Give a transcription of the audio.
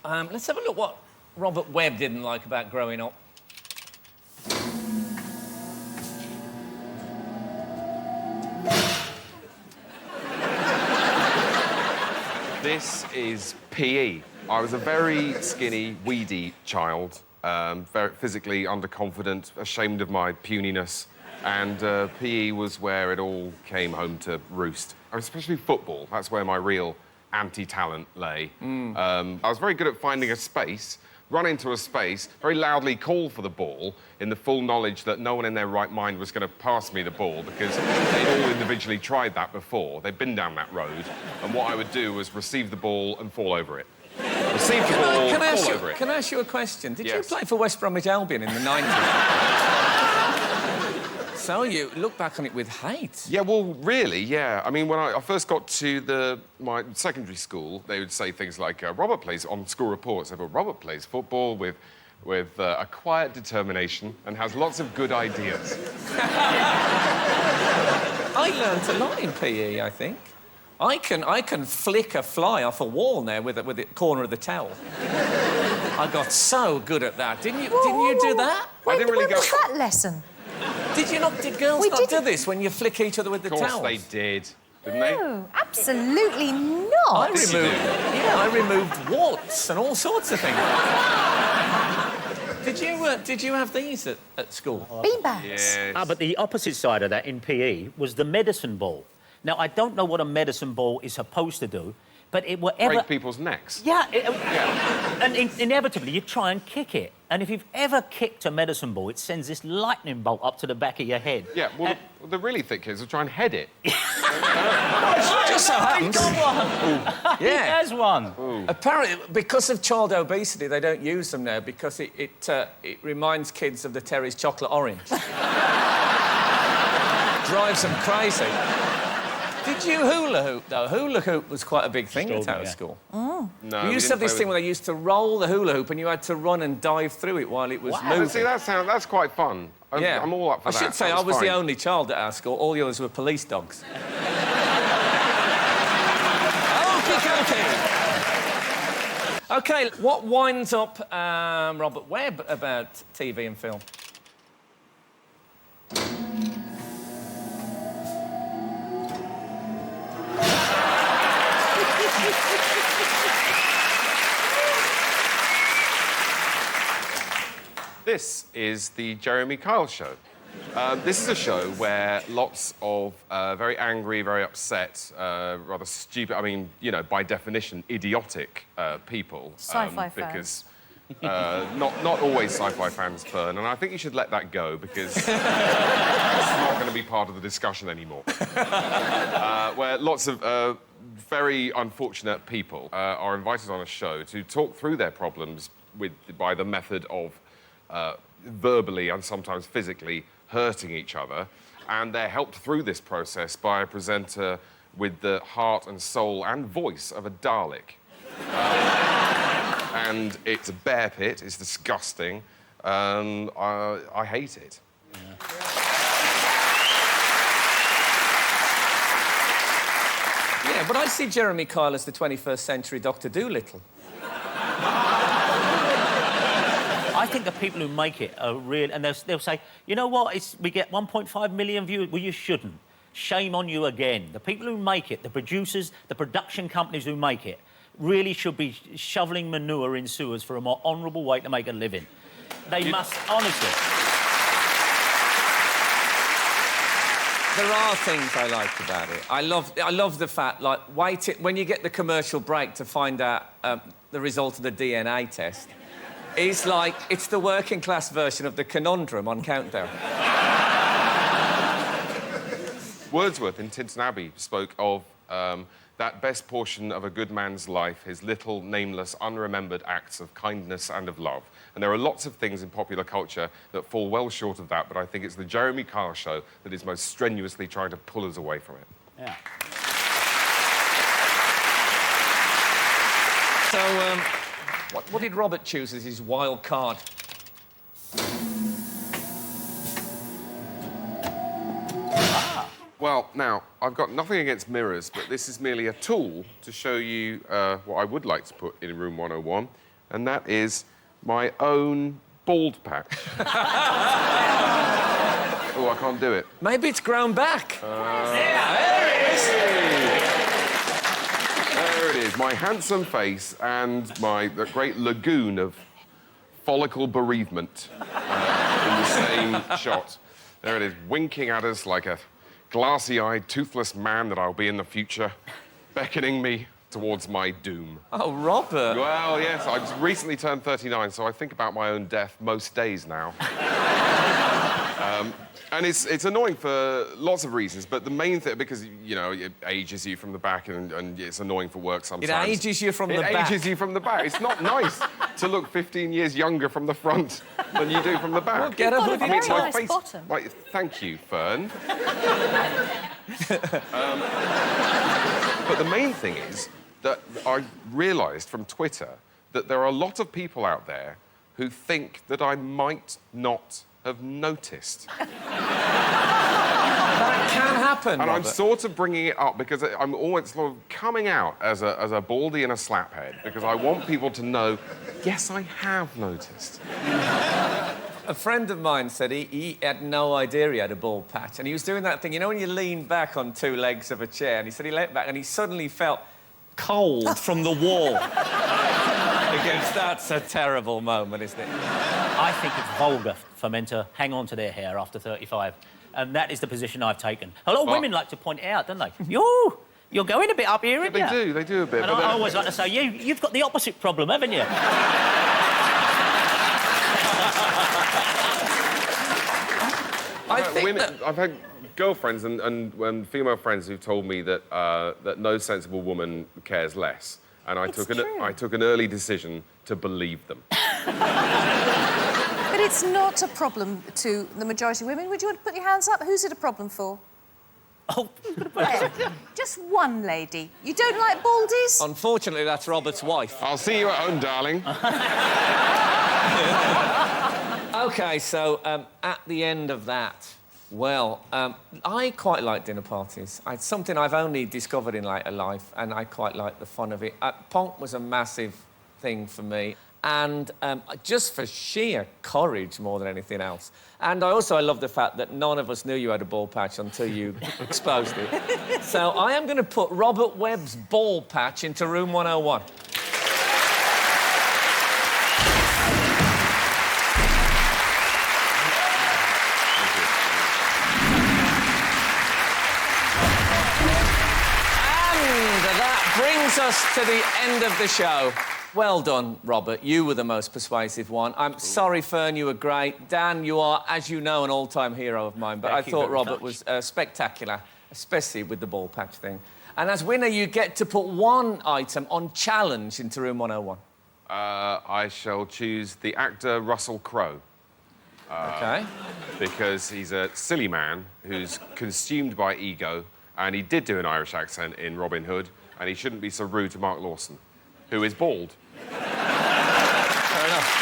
Let's have a look what Robert Webb didn't like about growing up. This is PE. I was a very skinny, weedy child, very physically underconfident, ashamed of my puniness, and PE was where it all came home to roost. Especially football, that's where my real anti-talent lay. I was very good at finding a space, run into a space, very loudly call for the ball in the full knowledge that no one in their right mind was going to pass me the ball because they'd all individually tried that before. They'd been down that road, and what I would do was receive the ball and fall over it. Receive the ball, fall over it. Can I ask you a question? Did you Yes. play for West Bromwich Albion in the 90s? So you look back on it with hate. Yeah, well, really, yeah. I mean, when I first got to my secondary school, they would say things like, Robert plays, on school reports, they would, Robert plays football with a quiet determination and has lots of good ideas. I learnt a lot in PE, I think. I can flick a fly off a wall now with the corner of the towel. I got so good at that. Didn't you do that? I didn't really When was that lesson? Did girls not do this when you flick each other with the towels? Of course they did, didn't they? No, absolutely not. I removed warts and all sorts of things. Did you have these at school? Beanbags. Yes. But the opposite side of that in PE was the medicine ball. Now, I don't know what a medicine ball is supposed to do, but it whatever... Break people's necks. Yeah, and inevitably you try and kick it. And if you've ever kicked a medicine ball, it sends this lightning bolt up to the back of your head. Yeah, well, the really thick kids will try and head it. Just so happens. Yeah. He has one. Ooh. Apparently, because of child obesity, they don't use them now because it reminds kids of the Terry's chocolate orange. Drives them crazy. Did you hula hoop, though? Hula hoop was quite a big thing at our school. No, We used to have this thing where they used to roll the hula hoop and you had to run and dive through it while it was moving. See, that's quite fun. I'm all up for that. I should say I was the only child at our school. All the others were police dogs. OK, what winds up Robert Webb about TV and film? This is the Jeremy Kyle Show. This is a show where lots of very angry, very upset, rather stupid, I mean, you know, by definition, idiotic people. Sci-fi because not always sci-fi fans, Fern, and I think you should let that go because it's not going to be part of the discussion anymore. Where lots of very unfortunate people are invited on a show to talk through their problems by the method of verbally and sometimes physically hurting each other, and they're helped through this process by a presenter with the heart and soul and voice of a Dalek. And it's a bear pit, it's disgusting, I hate it. Yeah, but I see Jeremy Kyle as the 21st century Dr. Dolittle. I think the people who make it are real, and they'll say, you know what, we get 1.5 million views. Well, you shouldn't. Shame on you again. The people who make it, the producers, the production companies who make it, really should be shoveling manure in sewers for a more honourable way to make a living. They must, honestly. There are things I like about it. I love the fact, like, when you get the commercial break to find out the result of the DNA test, it's like, it's the working class version of the conundrum on Countdown. Wordsworth in Tinton Abbey spoke of that best portion of a good man's life, his little, nameless, unremembered acts of kindness and of love. And there are lots of things in popular culture that fall well short of that, but I think it's the Jeremy Kyle Show that is most strenuously trying to pull us away from it. Yeah. So, what did Robert choose as his wild card? Well, now, I've got nothing against mirrors, but this is merely a tool to show you what I would like to put in room 101. and that is my own bald patch. Oh, I can't do it. Maybe it's grown back. There it is, my handsome face and the great lagoon of follicle bereavement in the same shot. There it is, winking at us like a glassy-eyed, toothless man that I'll be in the future, beckoning me towards my doom. Oh, Robert. Well, yes, I just recently turned 39, so I think about my own death most days now. And it's annoying for lots of reasons, but the main thing, because, you know, it ages you from the back and it's annoying for work sometimes. It ages you from the back. It ages you from the back. It's not nice to look 15 years younger from the front than you do from the back. Well, get a You've got hoodie. a very my nice face, bottom. like, thank you, Fern. But the main thing is that I realised from Twitter that there are a lot of people out there who think that I might not have noticed. That can happen, And I'm Robert. sort of bringing it up because I'm always sort of coming out as a baldy and a slaphead because I want people to know, yes, I have noticed. A friend of mine said he had no idea he had a bald patch, and he was doing that thing, you know, when you lean back on two legs of a chair, and he said he leant back and he suddenly felt cold from the wall. Against that's a terrible moment, isn't it? I think it's vulgar for men to hang on to their hair after 35. And that is the position I've taken. A lot of women like to point it out, don't they? You're going a bit up here, aren't you? They do a bit. And I always like to say, you've got the opposite problem, haven't you? I've had girlfriends and female friends who've told me that that no sensible woman cares less, and I took an early decision to believe them. But it's not a problem to the majority of women. Would you want to put your hands up? Who's it a problem for? Oh, Yeah. Just one lady. You don't like baldies? Unfortunately, that's Robert's wife. I'll see you at home, darling. OK, so at the end of that, well, I quite like dinner parties. It's something I've only discovered in later life, and I quite like the fun of it. Punk was a massive thing for me, and just for sheer courage more than anything else. And I love the fact that none of us knew you had a ball patch until you exposed it. So I am going to put Robert Webb's ball patch into room 101. Brings us to the end of the show. Well done, Robert. You were the most persuasive one. I'm sorry, Fern, you were great. Dan, you are, as you know, an all-time hero of mine, but I thought Robert was spectacular, especially with the ball patch thing. And as winner, you get to put one item on challenge into room 101. I shall choose the actor Russell Crowe. OK. Because he's a silly man who's consumed by ego, and he did do an Irish accent in Robin Hood, and he shouldn't be so rude to Mark Lawson, who is bald. Fair enough.